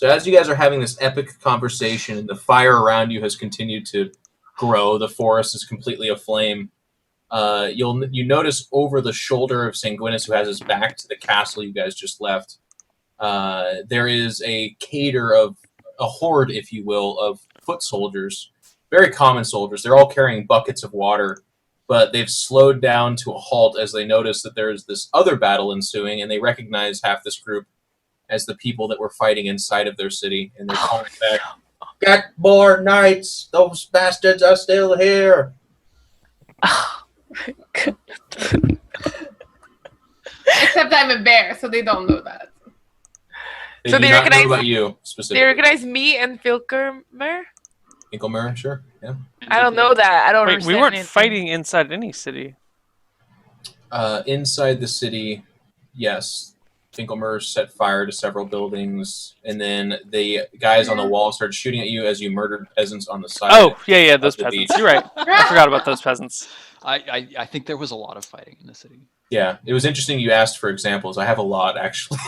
So as you guys are having this epic conversation, and the fire around you has continued to grow, the forest is completely aflame. You notice over the shoulder of Sanguinus, who has his back to the castle you guys just left, there is a cater of a horde, if you will, of foot soldiers, very common soldiers. They're all carrying buckets of water, but they've slowed down to a halt as they notice that there's this other battle ensuing, and they recognize half this group as the people that were fighting inside of their city, and they're calling back, "Get more knights! Those bastards are still here!" Oh my God. Except I'm a bear, so they don't know that. They So do they not know recognize- about you They specifically. recognize me and Felmer? Finkelmer, sure, yeah. I don't know that. I don't Wait, understand we weren't anything. fighting inside any city. Inside the city, yes. Finkelmer set fire to several buildings, and then the guys on the wall started shooting at you as you murdered peasants on the side. Oh, yeah, those the peasants. beach. You're right. I forgot about those peasants. I think there was a lot of fighting in the city. Yeah, it was interesting you asked for examples. I have a lot, actually.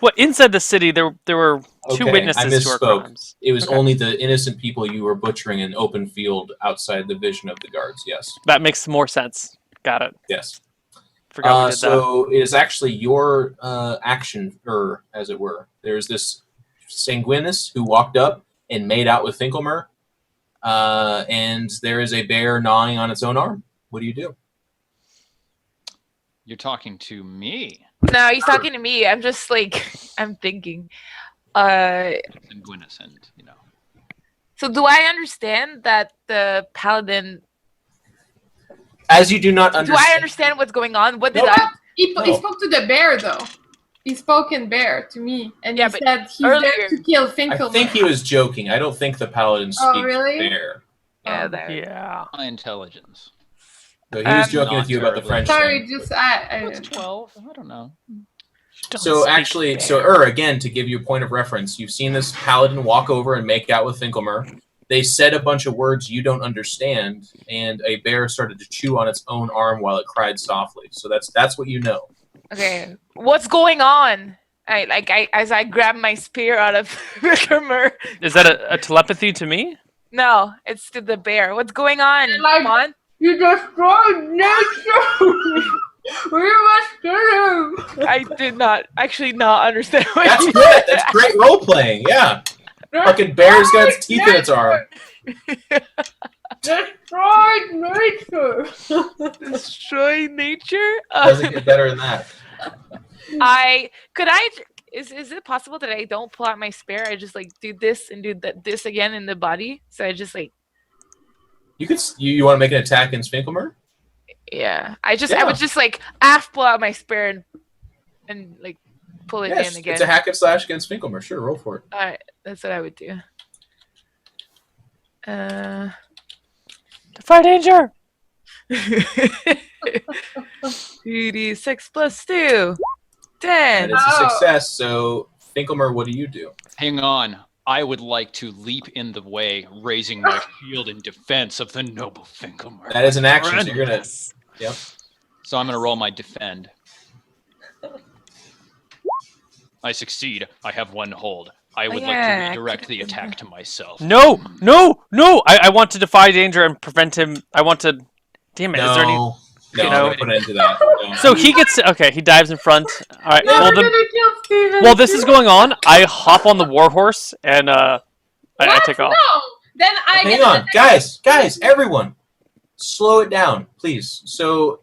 Well, inside the city, there were two Okay, I witnesses to our misspoke. crimes. It was Okay. only the innocent people you were butchering in open field outside the vision of the guards, yes. That makes more sense. Got it. Yes. Forgot we did that. So it is actually your action, as it were. There's this Sanguinus who walked up and made out with Finkelmer, and there is a bear gnawing on its own arm. What do you do? You're talking to me. No, he's talking to me. I'm just like, I'm thinking. Sanguinus, and So do I understand that the paladin? As you do not Do understand. I understand what's going on? What did No. I? He No. spoke to the bear, though. He spoke in bear to me, and Yeah, he but said he's earlier- there to kill I Finkelman. think he was joking. I don't think the paladin speaks really? bear. Yeah, there. Yeah. my intelligence. So he was Um, joking Not with you about the terribly. French Sorry, thing. just What's 12? I don't know. So actually, again, to give you a point of reference, you've seen this paladin walk over and make out with Finkelmer. They said a bunch of words you don't understand, and a bear started to chew on its own arm while it cried softly. So that's what you know. Okay, what's going on? As I grab my spear out of Felmer. Is that a telepathy to me? No, it's to the bear. What's going on? Like- Mon? You destroyed nature! We must kill him! I did not understand what That's you good. That's great role playing. Yeah, fucking bear's got its teeth in its arm. Destroyed nature! Destroy nature? Doesn't get better than that. Is it possible that I don't pull out my spear? I just like do this and do this again in the body. So I just like You could. You want to make an attack against Finkelmer? yeah. I Yeah. would just like pull out my spear and like pull it Yes, in again. it's a hack and slash against Finkelmer. Sure, roll for it. All right, that's what I would do. Defy danger! 3d6 plus 2. 10. And it's a Oh. success. So Finkelmer, what do you do? Hang on. I would like to leap in the way, raising my shield in defense of the noble Finkelmer. That is an action. So you're gonna. Yep. So I'm going to roll my defend. I succeed. I have one hold. I would like yeah, to redirect the attack to myself. No! I want to defy danger and prevent him. I want to. Damn it! Is there any? No, you I'm know- gonna put an end to that. No. So he gets. Okay, he dives in front. All right. No, Well, we're gonna kill Steven! while this is going on, I hop on the warhorse and I What? take off. No! Then I Hang get on, guys, everyone, slow it down, please. So,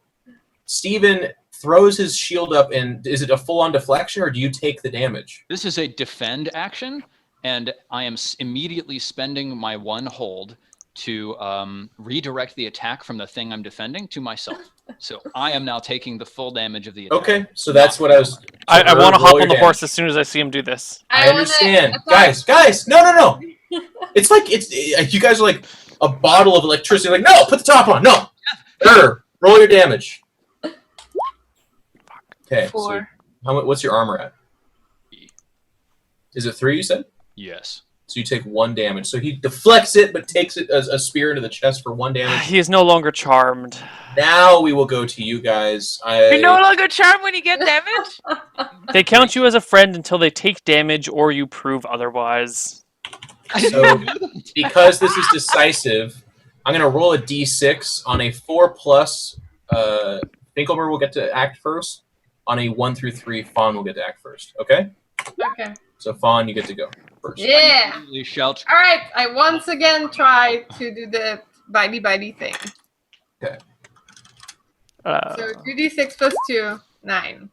Steven throws his shield up, and is it a full-on deflection, or do you take the damage? This is a defend action, and I am immediately spending my one hold to redirect the attack from the thing I'm defending to myself. So I am now taking the full damage of the attack. Okay, so that's what I was. I so want to roll hop your on the damage. horse as soon as I see him do this. I wanna understand, attack- guys, no. It's like you guys are like a bottle of electricity. Like, no, put the top on. No, roll your damage. Okay, so 4. what's your armor at? E. Is it 3? You said. Yes. So you take 1 damage. So he deflects it, but takes it as a spear into the chest for 1 damage. He is no longer charmed. Now we will go to you guys. You're no longer charmed when you get damage? They count you as a friend until they take damage or you prove otherwise. So, because this is decisive, I'm going to roll a d6 on a 4+. Finkelmer will get to act first. On a 1 through 3, Fawn will get to act first. Okay? Okay. So, Fawn, you get to go first. Yeah. You shout. All right. I once again try to do the bitey thing. So 2d6 plus 2, 9.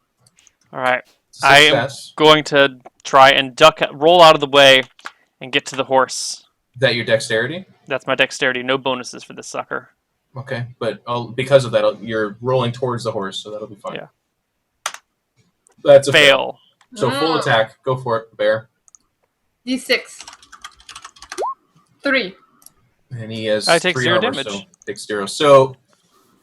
All right. I am Success. going to try and roll out of the way, and get to the horse. Is that your dexterity? That's my dexterity. No bonuses for this sucker. Okay, but because of that, you're rolling towards the horse, so that'll be fine. Yeah. That's a Fail. So full attack. Go for it, bear. D6. 3. And he has I take 3 0 armor, damage. so takes 0. So,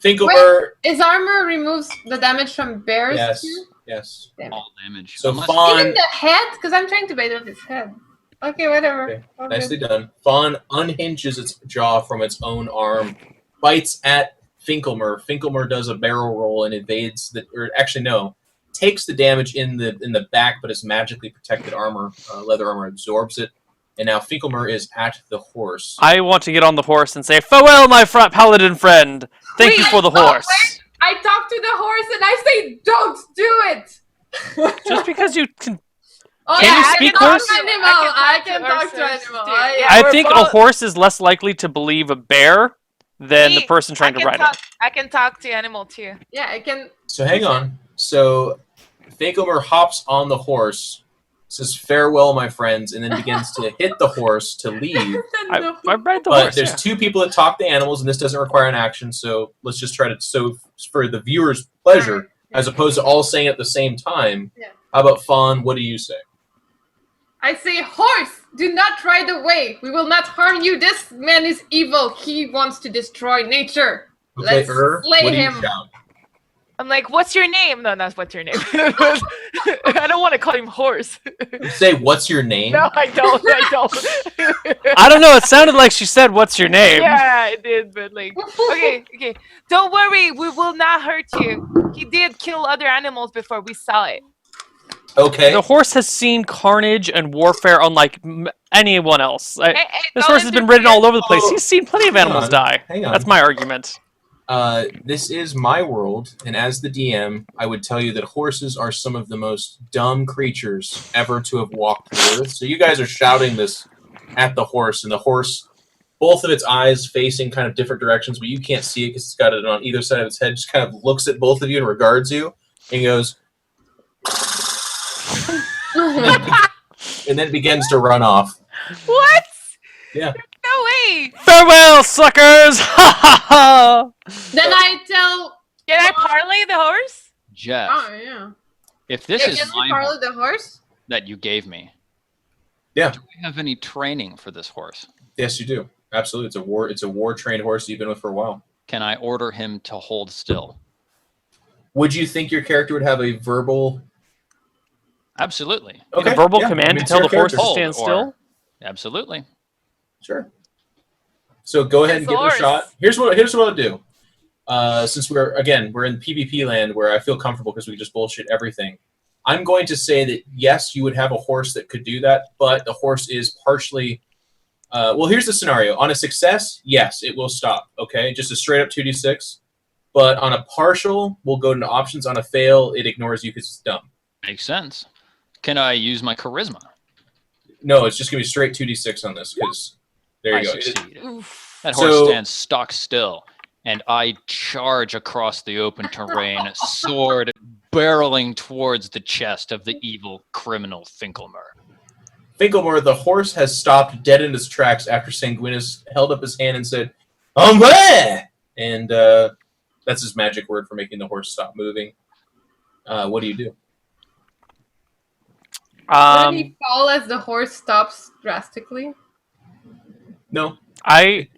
Finkelmer... His armor removes the damage from bears Yes, too? yes. Damn it. All damage. So Unless- Fawn... Even the head? Because I'm trying to bite off his head. Okay, whatever. Okay, All nicely good. done. Fawn unhinges its jaw from its own arm, bites at Finkelmer. Finkelmer does a barrel roll and evades the... Or actually, no. Takes the damage in the back, but its magically protected armor, leather armor, absorbs it. And now Finkelmer is at the horse. I want to get on the horse and say, "Farewell, my paladin friend. Thank you Wait, for the oh, horse." wait. I talk to the horse and I say, "Don't do it." Just because you can... Oh, Can yeah, you I speak can horse? talk to animal. I can talk to horses, animal. too. I- Yeah, I we're think a both- horse is less likely to believe a bear than the Me, person trying to ride it. I can talk to animal too. Yeah, I can. So hang on. So Finkelmer hops on the horse, says farewell, my friends, and then begins to hit the horse to leave. I ride the But horse. there's Yeah. 2 people that talk to animals, and this doesn't require an action. So let's just try to. So for the viewer's pleasure, as opposed to all saying it at the same time. Yeah. How about Fawn? What do you say? I say, horse, do not ride away. We will not harm you. This man is evil. He wants to destroy nature. Okay, Let's what slay do you him. shout? I'm like, what's your name? No, that's what's your name. I don't want to call him horse. You say, what's your name? No, I don't. I don't. I don't know. It sounded like she said, "What's your name?" Yeah, it did, but like, okay. Don't worry, we will not hurt you. He did kill other animals before we saw it. Okay. The horse has seen carnage and warfare unlike anyone else. Hey, This don't horse has been interfere. ridden all over the place. Oh, He's seen plenty of animals on. die. Hang on. That's my argument. This is my world, and as the DM, I would tell you that horses are some of the most dumb creatures ever to have walked the earth. So you guys are shouting this at the horse, and the horse, both of 's eyes facing kind of different directions, but you can't see it because it's got it on either side of its head, just kind of looks at both of you and regards you, and he goes, and then begins to run off. What? Yeah. No way. Farewell, suckers! Ha ha ha! Then I tell. Can I parlay the horse? Jeff, Oh, yeah. if this Yeah, is can I my follow horse the horse? that you gave me, Yeah. do I have any training for this horse? Yes, you do. Absolutely. It's a war trained horse you've been with for a while. Can I order him to hold still? Would you think your character would have a verbal Absolutely. A verbal yeah, command to it's tell your the horse to character. stand Hold, still? or- Absolutely. Sure. So go ahead and give it a Horse. shot. Here's what I'll do. Since we're in PvP land where I feel comfortable because we just bullshit everything. I'm going to say that yes, you would have a horse that could do that, but the horse is partially. Well, here's the scenario. On a success, yes, it will stop. Okay, just a straight up 2d6. But on a partial, we'll go into options. On a fail, it ignores you because it's dumb. Makes sense. Can I use my charisma? No, it's just gonna be straight 2d6 on this because there I you go. succeed. Oof. That horse So- stands stock still, and I charge across the open terrain, sword barreling towards the chest of the evil criminal Finkelmer. Finkelmer, the horse has stopped dead in its tracks after Sanguinus held up his hand and said, "Hombre!" And that's his magic word for making the horse stop moving. What do you do? Wouldn't he fall as the horse stops drastically? No, I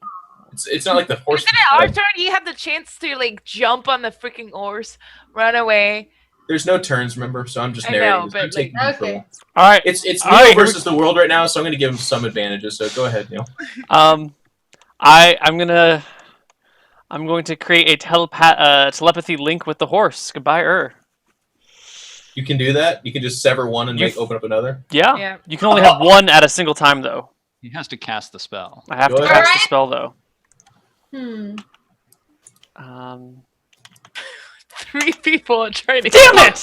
it's not like the horse. Isn't it our turn? He had the chance to like jump on the freaking horse, run away, There's no turns, remember, so I'm just I narrating. know, this. I'm but, taking like- control. Okay. All right. It's All Neal right, here we- versus the world right now, so I'm going to give him some advantages. So go ahead, Neal. I'm going to create a telepathy link with the horse. Goodbye, You can do that. You can just sever one and You- open up another. Yeah. Yeah. You can only have one at a single time, though. He has to cast the spell. I have Go to ahead. cast the Alright. spell, though. Hmm. 3 people are trying to. Damn it!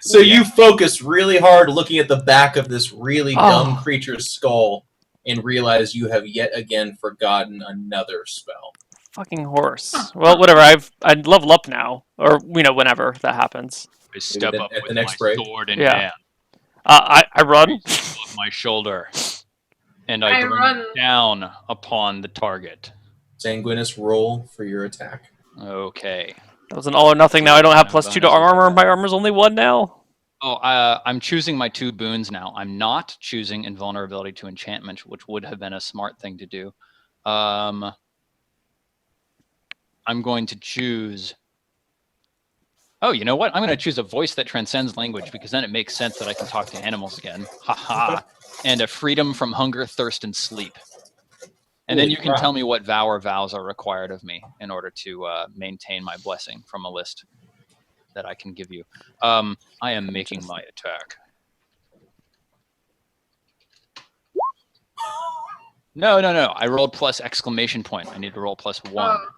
So you focus really hard looking at the back of this really dumb creature's skull and realize you have yet again forgotten another spell. Fucking horse. Well, whatever. I'd level up now, or whenever that happens. I step the- up at with the my next break? sword in Yeah. hand, I run. off my shoulder, and I I bring run. it down upon the target. Sanguinus, roll for your attack. Okay. That was an all or nothing. Now I don't have +2 to armor. My armor's only 1 now. Oh, I'm choosing my 2 boons now. I'm not choosing invulnerability to enchantment, which would have been a smart thing to do. I'm going to choose. Oh, you know what? I'm going to choose a voice that transcends language because then it makes sense that I can talk to animals again. Haha. And a freedom from hunger, thirst, and sleep. And then Holy you can crap. tell me what vow or vows are required of me in order to maintain my blessing from a list that I can give you. I am making my attack. No. I rolled plus exclamation point. I need to roll +1. Oh.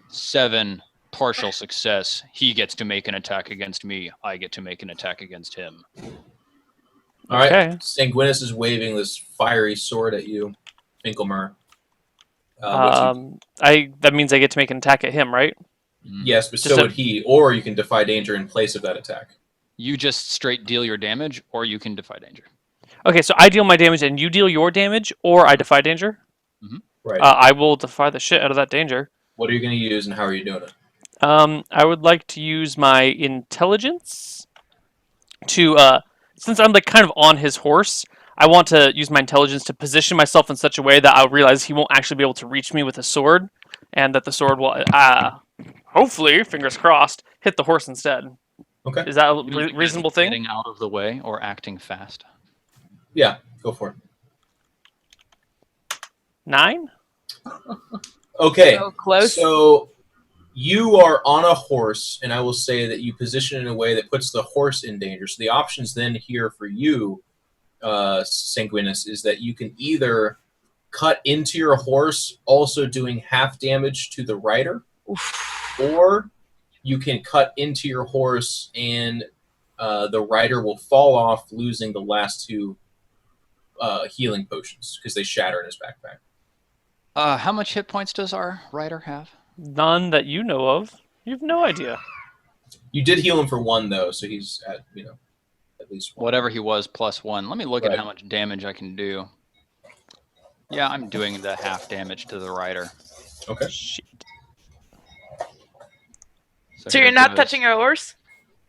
7, partial success. He gets to make an attack against me. I get to make an attack against him. All right. Okay. Sanguinus is waving this fiery sword at you, Finkelmer. That means I get to make an attack at him, right? Yes, but Just so a- would he, or you can defy danger in place of that attack. You just straight deal your damage, or you can defy danger. Okay, so I deal my damage and you deal your damage, or I defy danger. Right. I will defy the shit out of that danger. What are you going to use, and how are you doing it? I would like to use my intelligence to, since I'm like kind of on his horse, I want to use my intelligence to position myself in such a way that I'll realize he won't actually be able to reach me with a sword, and that the sword will, hopefully, fingers crossed, hit the horse instead. Okay. Is that a You mean reasonable thing? Getting out of the way or acting fast. Yeah, go for it. 9? Okay. So close. So you are on a horse, and I will say that you position in a way that puts the horse in danger. So the options then here for you, Sanguinus, is that you can either cut into your horse, also doing half damage to the rider, or you can cut into your horse and the rider will fall off, losing the last 2 healing potions because they shatter in his backpack. How much hit points does our rider have? None that you know of. You have no idea. You did heal him for 1 though, so he's at at least 1. Whatever he was, +1. Let me look Right. at how much damage I can do. Yeah, I'm doing the half damage to the rider. Okay. Shit. So here you're not goes. touching your horse?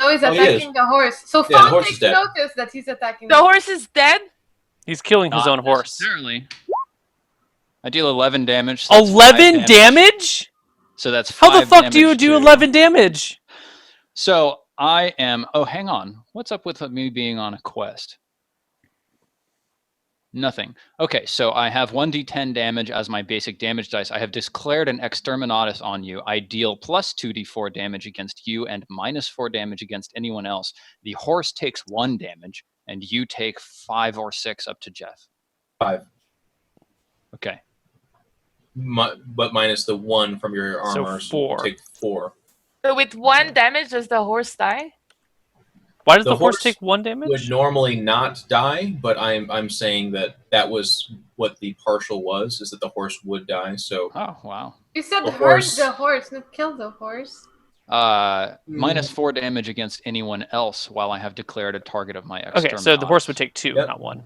Oh, he's Oh, he is. attacking the horse. So Yeah, the Fawn horse is takes dead. notice that he's attacking The horse is dead? He's killing his Not own horse. necessarily. I deal 11 damage. So that's 11 5 damage? So that's How the 5 fuck do you damage do to- 11 damage? So I am. Oh, hang on. What's up with me being on a quest? Nothing. Okay, so I have 1d10 damage as my basic damage dice. I have declared an exterminatus on you. I deal plus 2d4 damage against you and minus 4 damage against anyone else. The horse takes 1 damage, and you take 5 or 6 up to Geoff. 5. Okay. But minus the 1 from your So armor, 4. take 4. So with 1 damage, does the horse die? Why does The the horse horse take 1 Would damage? normally not die, but I'm saying that was what the partial was, is that the horse would die. So Oh, wow. You said The hurt horse- the horse, not kill the horse. Minus 4 damage against anyone else while I have declared a target of my Okay, so the horse would exterminatus. take 2, Yep. not 1.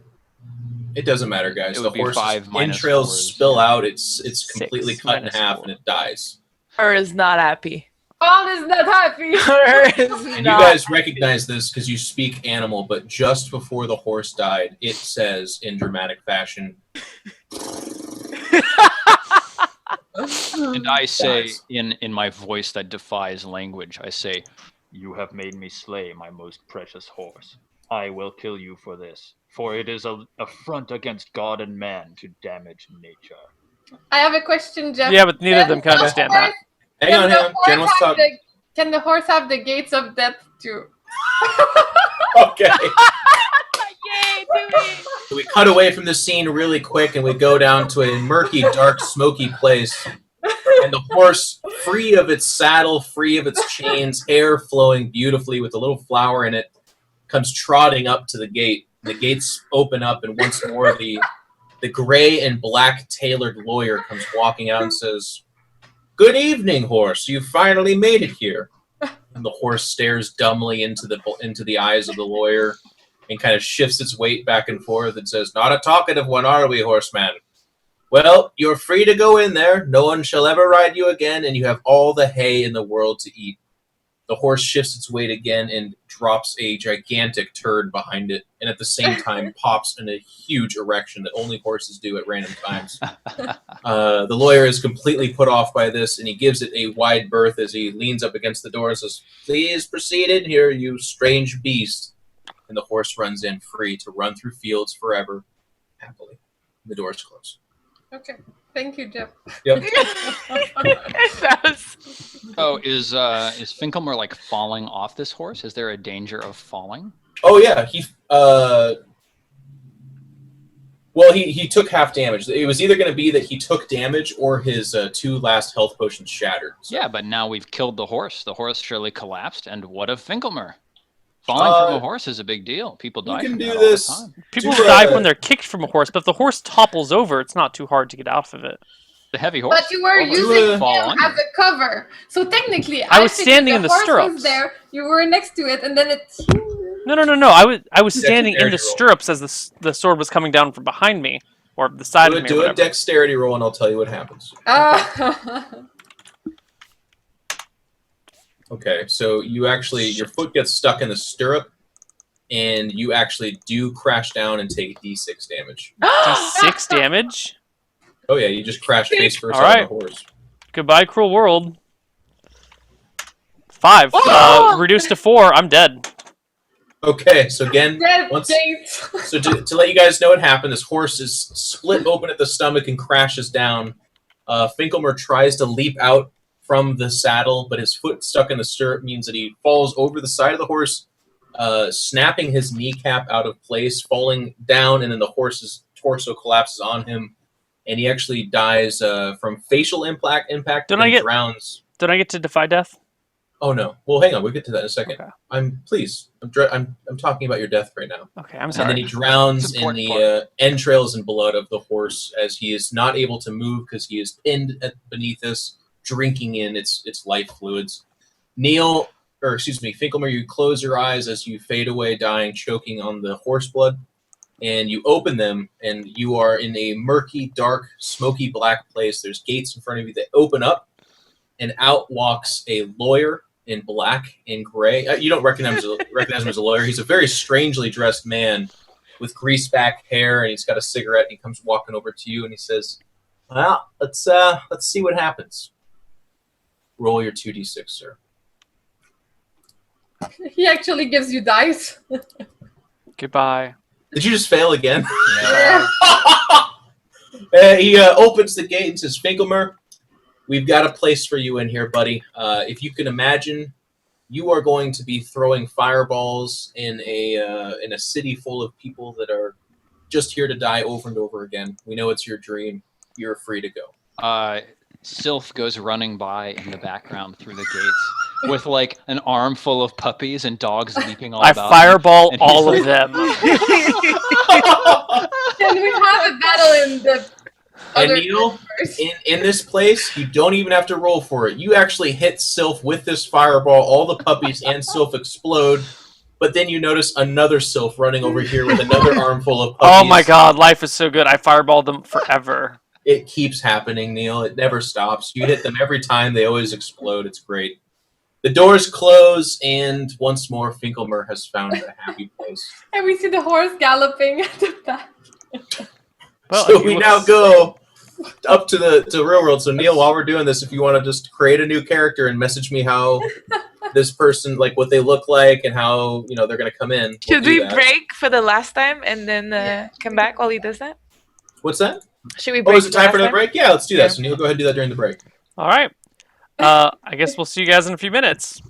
it doesn't matter, guys. It The would be horse's 5 minus entrails 4 is- spill out. It's completely 6 cut in minus half 4. and it dies. Or is not happy? Fawn is not happy. Or is And you not. guys recognize this because you speak animal, but just before the horse died, it says in dramatic fashion, And I say Dies. in my voice that defies language, I say, You have made me slay my most precious horse. I will kill you for this, for it is an affront against God and man to damage nature. I have a question, Geoff. Yeah, but neither of them can understand that. Hang on, hang on. Jen wants to talk. Can the horse have the gates of death too? Okay. Yay, do it! So we cut away from the scene really quick and we go down to a murky, dark, smoky place. And the horse, free of its saddle, free of its chains, hair flowing beautifully with a little flower in it, comes trotting up to the gate. The gates open up, and once more the gray and black tailored lawyer comes walking out and says, "Good evening, horse. You finally made it here." And the horse stares dumbly into the eyes of the lawyer and kind of shifts its weight back and forth and says, "Not a talkative one, are we, horseman? Well, you're free to go in there. No one shall ever ride you again, and you have all the hay in the world to eat." The horse shifts its weight again and drops a gigantic turd behind it, and at the same time pops in a huge erection that only horses do at random times. The lawyer is completely put off by this, and he gives it a wide berth as he leans up against the door and says, "Please proceed in here, you strange beast." And the horse runs in free to run through fields forever, happily. The doors close. Okay. Thank you, Geoff. Yep. That was... Oh, is Finkelmer like falling off this horse? Is there a danger of falling? Oh yeah, he took half damage. It was either going to be that he took damage or his 2 last health potions shattered. So. Yeah, but now we've killed the horse. The horse surely collapsed. And what of Finkelmer? Falling from a horse is a big deal. People die from that all the time. People die when they're kicked from a horse, but if the horse topples over, it's not too hard to get off of it. The heavy horse. But you were using him as a cover, so technically, I was standing in the stirrups. Was there, you were next to it, and then it. No. I was standing in the stirrups as the sword was coming down from behind me, or the side of me. Do a dexterity roll, and I'll tell you what happens. Okay, so you actually, your foot gets stuck in the stirrup, and you actually do crash down and take D6 damage. D6 damage? Oh yeah, you just crash face first All on right. the horse. Goodbye, cruel world. 5. Reduced to 4, I'm dead. Okay, so again, to let you guys know what happened, this horse is split open at the stomach and crashes down. Finkelmer tries to leap out from the saddle, but his foot stuck in the stirrup means that he falls over the side of the horse, snapping his kneecap out of place, falling down, and then the horse's torso collapses on him, and he actually dies from facial impact and drowns. Did I get to defy death? Oh no. Well, hang on. We'll get to that in a second. Okay. I'm talking about your death right now. Okay, I'm sorry. And then he drowns in the entrails and blood of the horse as he is not able to move because he is pinned beneath us, drinking in its life fluids. Finkelmer, you close your eyes as you fade away, dying, choking on the horse blood, and you open them, and you are in a murky, dark, smoky black place. There's gates in front of you that open up, and out walks a lawyer in black and gray. You don't recognize him as a lawyer. He's a very strangely dressed man with greased back hair, and he's got a cigarette, and he comes walking over to you, and he says, "Well, let's see what happens. Roll your 2d6, sir." He actually gives you dice. Goodbye. Did you just fail again? Yeah. He opens the gate and says, "Finkelmer, we've got a place for you in here, buddy. If you can imagine, you are going to be throwing fireballs in a city full of people that are just here to die over and over again. We know it's your dream. You're free to go." Sylph goes running by in the background through the gates with like an armful of puppies and dogs leaping all about. I fireball all of them. Can we have a battle in the And Neal, in this place, you don't even have to roll for it. You actually hit Sylph with this fireball. All the puppies and Sylph explode. But then you notice another Sylph running over here with another armful of puppies. Oh my god, life is so good. I fireballed them forever. It keeps happening, Neal. It never stops. You hit them every time. They always explode. It's great. The doors close, and once more, Finkelmer has found a happy place. And we see the horse galloping at the back. Well, so we now go up to the real world. So Neal, while we're doing this, if you want to just create a new character and message me how this person, like what they look like and how they're going to come in. Should we break for the last time and then come back while he does that? What's that? Should we break? Oh, is it time for another break? Yeah, let's do that. So Neal, go ahead and do that during the break. All right. I guess we'll see you guys in a few minutes.